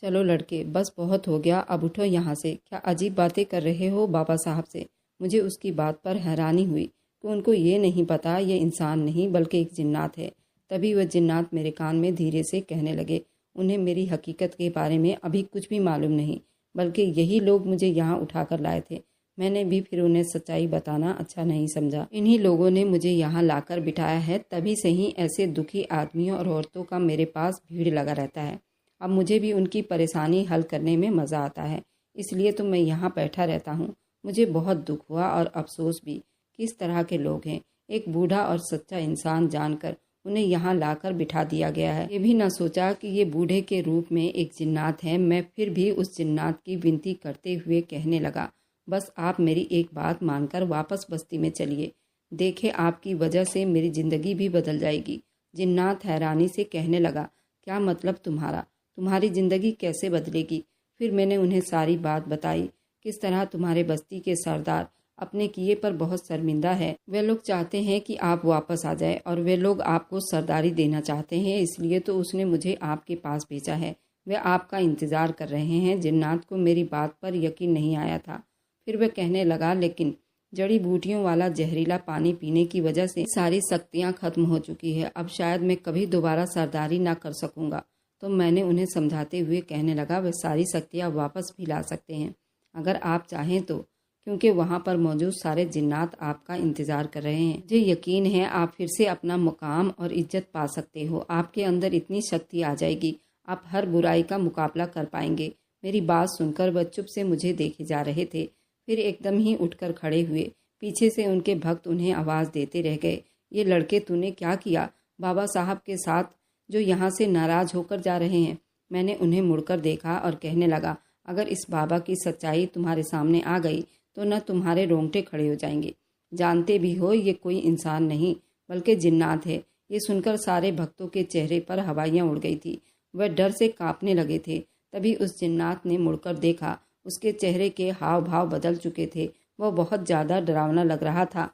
चलो लड़के बस बहुत हो गया, अब उठो यहाँ से। क्या अजीब बातें कर रहे हो बाबा साहब से। मुझे उसकी बात पर हैरानी हुई कि उनको ये नहीं पता ये इंसान नहीं बल्कि एक जिन्नात है। तभी वह जिन्नात मेरे कान में धीरे से कहने लगे, उन्हें मेरी हकीकत के बारे में अभी कुछ भी मालूम नहीं, बल्कि यही लोग मुझे यहाँ उठाकर लाए थे। मैंने भी फिर उन्हें सच्चाई बताना अच्छा नहीं समझा। इन्हीं लोगों ने मुझे यहाँ लाकर बिठाया है। तभी से ही ऐसे दुखी आदमियों और औरतों का मेरे पास भीड़ लगा रहता है। अब मुझे भी उनकी परेशानी हल करने में मज़ा आता है, इसलिए तो मैं यहाँ बैठा रहता हूँ। मुझे बहुत दुख हुआ और अफसोस भी। किस तरह के लोग हैं। एक बूढ़ा और सच्चा इंसान जानकर उन्हें यहाँ लाकर बिठा दिया गया है। ये भी ना सोचा कि ये बूढ़े के रूप में एक जिन्नात है। मैं फिर भी उस जिन्नात की विनती करते हुए कहने लगा, बस आप मेरी एक बात मानकर वापस बस्ती में चलिए। देखे आपकी वजह से मेरी ज़िंदगी भी बदल जाएगी। जिन्नात हैरानी से कहने लगा, क्या मतलब तुम्हारा? तुम्हारी ज़िंदगी कैसे बदलेगी? फिर मैंने उन्हें सारी बात बताई, किस तरह तुम्हारे बस्ती के सरदार अपने किए पर बहुत शर्मिंदा है। वे लोग चाहते हैं कि आप वापस आ जाए और वे लोग आपको सरदारी देना चाहते हैं, इसलिए तो उसने मुझे आपके पास भेजा है। वे आपका इंतज़ार कर रहे हैं। जिन्नात को मेरी बात पर यकीन नहीं आया था। फिर वह कहने लगा, लेकिन जड़ी बूटियों वाला जहरीला पानी पीने की वजह से सारी शक्तियाँ खत्म हो चुकी है। अब शायद मैं कभी दोबारा सरदारी ना कर सकूँगा। तो मैंने उन्हें समझाते हुए कहने लगा, वे सारी शक्तियाँ वापस भी ला सकते हैं अगर आप चाहें तो, क्योंकि वहाँ पर मौजूद सारे जिन्नात आपका इंतज़ार कर रहे हैं। मुझे यकीन है आप फिर से अपना मुकाम और इज्जत पा सकते हो। आपके अंदर इतनी शक्ति आ जाएगी, आप हर बुराई का मुकाबला कर पाएंगे। मेरी बात सुनकर वह चुप से मुझे देखे जा रहे थे। फिर एकदम ही उठकर खड़े हुए। पीछे से उनके भक्त उन्हें आवाज़ देते रह गए, ये लड़के तूने क्या किया बाबा साहब के साथ जो यहाँ से नाराज़ होकर जा रहे हैं? मैंने उन्हें मुड़कर देखा और कहने लगा, अगर इस बाबा की सच्चाई तुम्हारे सामने आ गई तो न तुम्हारे रोंगटे खड़े हो जाएंगे। जानते भी हो ये कोई इंसान नहीं बल्कि जिन्नात है। ये सुनकर सारे भक्तों के चेहरे पर हवाइयाँ उड़ गई थी। वह डर से कांपने लगे थे। तभी उस जिन्नात ने मुड़कर देखा। उसके चेहरे के हाव भाव बदल चुके थे। वह बहुत ज़्यादा डरावना लग रहा था।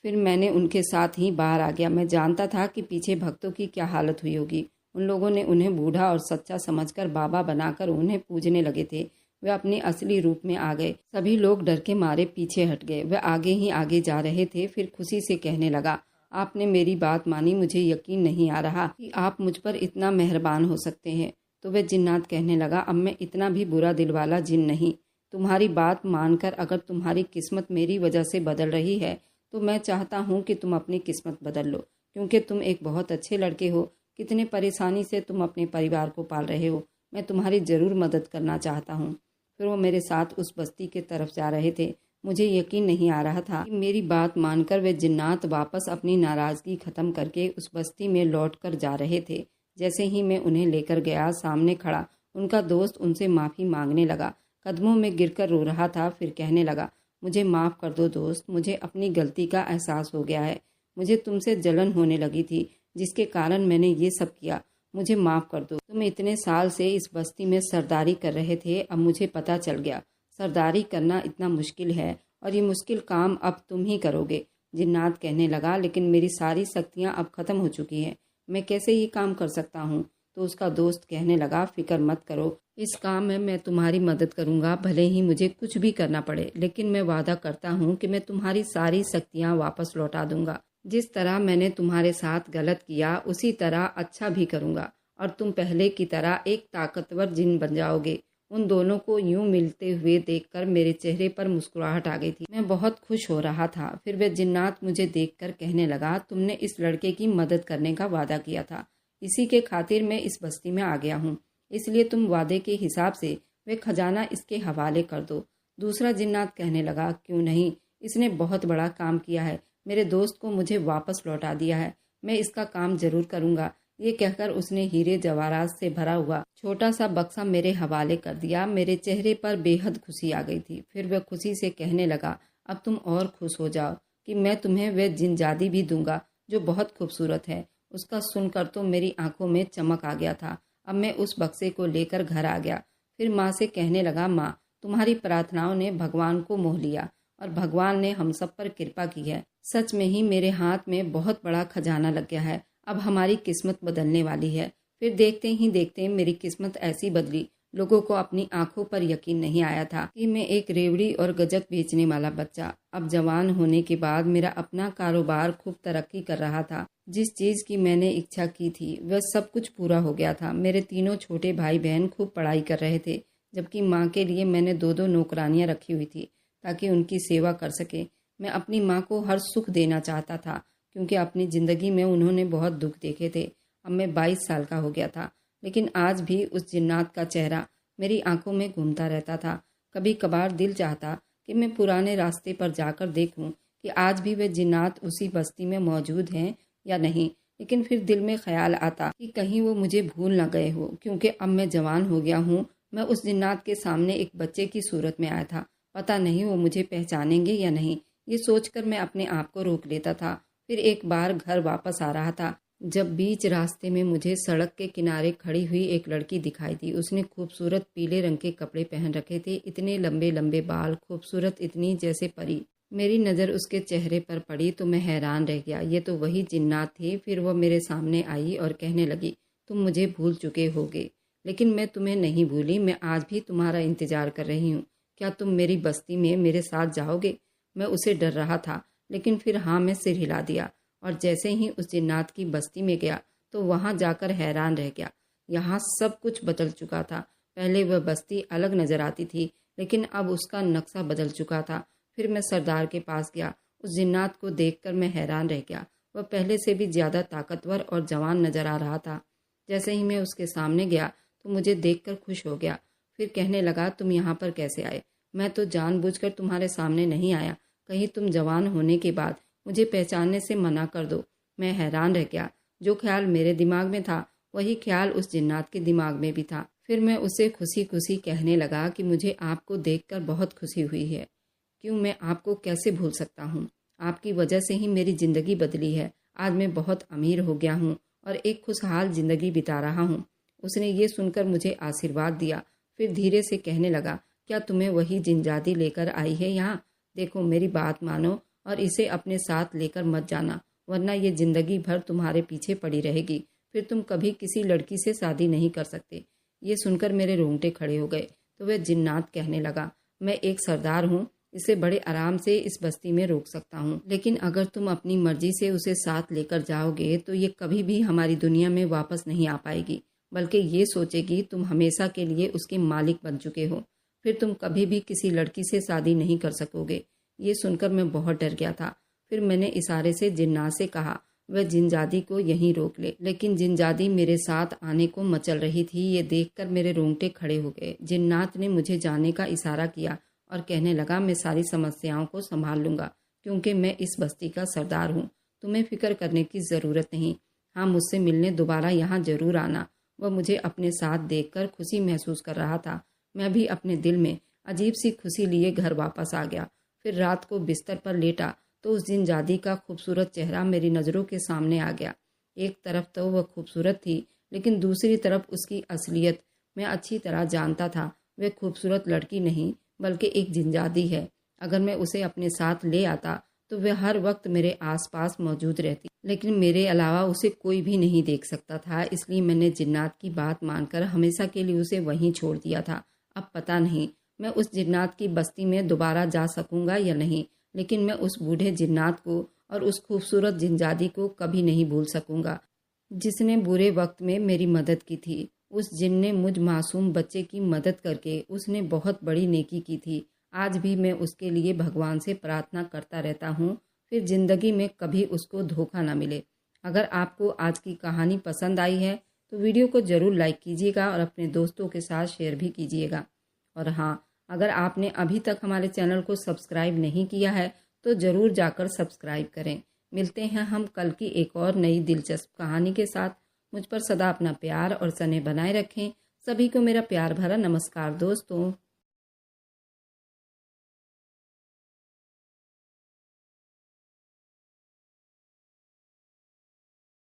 फिर मैंने उनके साथ ही बाहर आ गया। मैं जानता था कि पीछे भक्तों की क्या हालत हुई होगी। उन लोगों ने उन्हें बूढ़ा और सच्चा समझकर बाबा बनाकर उन्हें पूजने लगे थे। वे अपने असली रूप में आ गए। सभी लोग डर के मारे पीछे हट गए। वे आगे ही आगे जा रहे थे। फिर खुशी से कहने लगा, आपने मेरी बात मानी। मुझे यकीन नहीं आ रहा कि आप मुझ पर इतना मेहरबान हो सकते हैं। तो वह जिन्नात कहने लगा, अब मैं इतना भी बुरा दिल वाला जिन नहीं। तुम्हारी बात मानकर अगर तुम्हारी किस्मत मेरी वजह से बदल रही है तो मैं चाहता हूँ कि तुम अपनी किस्मत बदल लो, क्योंकि तुम एक बहुत अच्छे लड़के हो। कितने परेशानी से तुम अपने परिवार को पाल रहे हो। मैं तुम्हारी ज़रूर मदद करना चाहता हूँ। फिर वो मेरे साथ उस बस्ती के तरफ जा रहे थे। मुझे यकीन नहीं आ रहा था कि मेरी बात मानकर वे जिन्नात वापस अपनी नाराज़गी ख़त्म करके उस बस्ती में लौट कर जा रहे थे। जैसे ही मैं उन्हें लेकर गया, सामने खड़ा उनका दोस्त उनसे माफ़ी मांगने लगा। कदमों में गिरकर रो रहा था। फिर कहने लगा, मुझे माफ़ कर दो दोस्त, मुझे अपनी गलती का एहसास हो गया है। मुझे तुमसे जलन होने लगी थी जिसके कारण मैंने ये सब किया। मुझे माफ़ कर दो। तुम इतने साल से इस बस्ती में सरदारी कर रहे थे, अब मुझे पता चल गया सरदारी करना इतना मुश्किल है और ये मुश्किल काम अब तुम ही करोगे। जिन्नात कहने लगा, लेकिन मेरी सारी शक्तियाँ अब ख़त्म हो चुकी हैं, मैं कैसे ये काम कर सकता हूँ। तो उसका दोस्त कहने लगा, फिक्र मत करो, इस काम में मैं तुम्हारी मदद करूँगा, भले ही मुझे कुछ भी करना पड़े, लेकिन मैं वादा करता हूँ कि मैं तुम्हारी सारी शक्तियाँ वापस लौटा दूंगा। जिस तरह मैंने तुम्हारे साथ गलत किया उसी तरह अच्छा भी करूँगा और तुम पहले की तरह एक ताकतवर जिन बन जाओगे। उन दोनों को यूं मिलते हुए देखकर मेरे चेहरे पर मुस्कुराहट आ गई थी। मैं बहुत खुश हो रहा था। फिर वह जिन्नात मुझे देखकर कहने लगा, तुमने इस लड़के की मदद करने का वादा किया था, इसी के खातिर मैं इस बस्ती में आ गया हूँ, इसलिए तुम वादे के हिसाब से वे खजाना इसके हवाले कर दो। दूसरा जिन्नात कहने लगा, क्यों नहीं, इसने बहुत बड़ा काम किया है, मेरे दोस्त को मुझे वापस लौटा दिया है, मैं इसका काम जरूर करूँगा। ये कहकर उसने हीरे जवाहरात से भरा हुआ छोटा सा बक्सा मेरे हवाले कर दिया। मेरे चेहरे पर बेहद खुशी आ गई थी। फिर वह खुशी से कहने लगा, अब तुम और खुश हो जाओ कि मैं तुम्हें वह जिनजादी भी दूंगा जो बहुत खूबसूरत है। उसका सुनकर तो मेरी आंखों में चमक आ गया था। अब मैं उस बक्से को लेकर घर आ गया। फिर माँ से कहने लगा, माँ, तुम्हारी प्रार्थनाओं ने भगवान को मोह लिया और भगवान ने हम सब पर कृपा की है। सच में ही मेरे हाथ में बहुत बड़ा खजाना लग गया है। अब हमारी किस्मत बदलने वाली है। फिर देखते ही देखते मेरी किस्मत ऐसी बदली, लोगों को अपनी आंखों पर यकीन नहीं आया था कि मैं एक रेवड़ी और गजक बेचने वाला बच्चा अब जवान होने के बाद मेरा अपना कारोबार खूब तरक्की कर रहा था। जिस चीज की मैंने इच्छा की थी वह सब कुछ पूरा हो गया था। मेरे तीनों छोटे भाई बहन खूब पढ़ाई कर रहे थे, जबकि माँ के लिए मैंने 2-2 नौकरानियां रखी हुई थी ताकि उनकी सेवा कर सके। मैं अपनी माँ को हर सुख देना चाहता था, क्योंकि अपनी ज़िंदगी में उन्होंने बहुत दुख देखे थे। अब मैं 22 साल का हो गया था, लेकिन आज भी उस जिन्नात का चेहरा मेरी आंखों में घूमता रहता था। कभी कभार दिल चाहता कि मैं पुराने रास्ते पर जाकर देखूं कि आज भी वे जिन्नात उसी बस्ती में मौजूद हैं या नहीं, लेकिन फिर दिल में ख्याल आता कि कहीं वो मुझे भूल न गए हो, क्योंकि अब मैं जवान हो गया हूँ। मैं उस जिन्नात के सामने एक बच्चे की सूरत में आया था, पता नहीं वो मुझे पहचानेंगे या नहीं। ये सोचकर मैं अपने आप को रोक लेता था। फिर एक बार घर वापस आ रहा था, जब बीच रास्ते में मुझे सड़क के किनारे खड़ी हुई एक लड़की दिखाई दी। उसने खूबसूरत पीले रंग के कपड़े पहन रखे थे, इतने लंबे लंबे बाल, खूबसूरत इतनी जैसे परी। मेरी नज़र उसके चेहरे पर पड़ी तो मैं हैरान रह गया। ये तो वही जिन्नात थी। फिर वह मेरे सामने आई और कहने लगी, तुम मुझे भूल चुके होगे, लेकिन मैं तुम्हें नहीं भूली। मैं आज भी तुम्हारा इंतजार कर रही हूँ। क्या तुम मेरी बस्ती में मेरे साथ जाओगे? मैं उसे डर रहा था, लेकिन फिर हाँ में सिर हिला दिया और जैसे ही उस जिन्नात की बस्ती में गया तो वहाँ जाकर हैरान रह गया। यहाँ सब कुछ बदल चुका था। पहले वह बस्ती अलग नजर आती थी, लेकिन अब उसका नक्शा बदल चुका था। फिर मैं सरदार के पास गया। उस जिन्नात को देखकर मैं हैरान रह गया। वह पहले से भी ज़्यादा ताकतवर और जवान नजर आ रहा था। जैसे ही मैं उसके सामने गया तो मुझे देखकर खुश हो गया। फिर कहने लगा, तुम यहाँ पर कैसे आए? मैं तो जानबूझकर तुम्हारे सामने नहीं आया, कहीं तुम जवान होने के बाद मुझे पहचानने से मना कर दो। मैं हैरान रह गया। जो ख्याल मेरे दिमाग में था वही ख्याल उस जिन्नात के दिमाग में भी था। फिर मैं उसे खुशी खुशी कहने लगा कि मुझे आपको देखकर बहुत खुशी हुई है। क्यों, मैं आपको कैसे भूल सकता हूँ? आपकी वजह से ही मेरी ज़िंदगी बदली है। आज मैं बहुत अमीर हो गया हूँ और एक खुशहाल ज़िंदगी बिता रहा हूँ। उसने ये सुनकर मुझे आशीर्वाद दिया। फिर धीरे से कहने लगा, क्या तुम्हें वही जिनजादी लेकर आई है यहाँ? देखो, मेरी बात मानो और इसे अपने साथ लेकर मत जाना, वरना ये जिंदगी भर तुम्हारे पीछे पड़ी रहेगी। फिर तुम कभी किसी लड़की से शादी नहीं कर सकते। ये सुनकर मेरे रोंगटे खड़े हो गए। तो वह जिन्नात कहने लगा, मैं एक सरदार हूँ, इसे बड़े आराम से इस बस्ती में रोक सकता हूँ, लेकिन अगर तुम अपनी मर्जी से उसे साथ लेकर जाओगे तो ये कभी भी हमारी दुनिया में वापस नहीं आ पाएगी, बल्कि ये सोचेगी तुम हमेशा के लिए उसके मालिक बन चुके हो। फिर तुम कभी भी किसी लड़की से शादी नहीं कर सकोगे। ये सुनकर मैं बहुत डर गया था। फिर मैंने इशारे से जिन्नात से कहा वह जिनजादी को यहीं रोक ले, लेकिन जिनजादी मेरे साथ आने को मचल रही थी। ये देखकर मेरे रोंगटे खड़े हो गए। जिन्नात ने मुझे जाने का इशारा किया और कहने लगा, मैं सारी समस्याओं को संभाल लूंगा, क्योंकि मैं इस बस्ती का सरदार हूँ। तुम्हें फिक्र करने की ज़रूरत नहीं। हाँ, मुझसे मिलने दोबारा यहाँ जरूर आना। वह मुझे अपने साथ देखकर खुशी महसूस कर रहा था। मैं भी अपने दिल में अजीब सी खुशी लिए घर वापस आ गया। फिर रात को बिस्तर पर लेटा तो उस जिनजादी का खूबसूरत चेहरा मेरी नज़रों के सामने आ गया। एक तरफ तो वह खूबसूरत थी, लेकिन दूसरी तरफ उसकी असलियत मैं अच्छी तरह जानता था। वह खूबसूरत लड़की नहीं बल्कि एक जिंजादी है। अगर मैं उसे अपने साथ ले आता तो वह हर वक्त मेरे आसपास मौजूद रहती, लेकिन मेरे अलावा उसे कोई भी नहीं देख सकता था। इसलिए मैंने जिन्नात की बात मानकर हमेशा के लिए उसे वहीं छोड़ दिया था। अब पता नहीं मैं उस जिन्नात की बस्ती में दोबारा जा सकूंगा या नहीं, लेकिन मैं उस बूढ़े जिन्नात को और उस खूबसूरत जिंजादी को कभी नहीं भूल सकूंगा जिसने बुरे वक्त में मेरी मदद की थी। उस जिन ने मुझ मासूम बच्चे की मदद करके उसने बहुत बड़ी नेकी की थी। आज भी मैं उसके लिए भगवान से प्रार्थना करता रहता हूँ, फिर जिंदगी में कभी उसको धोखा ना मिले। अगर आपको आज की कहानी पसंद आई है तो वीडियो को ज़रूर लाइक कीजिएगा और अपने दोस्तों के साथ शेयर भी कीजिएगा। और हाँ, अगर आपने अभी तक हमारे चैनल को सब्सक्राइब नहीं किया है तो ज़रूर जाकर सब्सक्राइब करें। मिलते हैं हम कल की एक और नई दिलचस्प कहानी के साथ। मुझ पर सदा अपना प्यार और स्नेह बनाए रखें। सभी को मेरा प्यार भरा नमस्कार दोस्तों।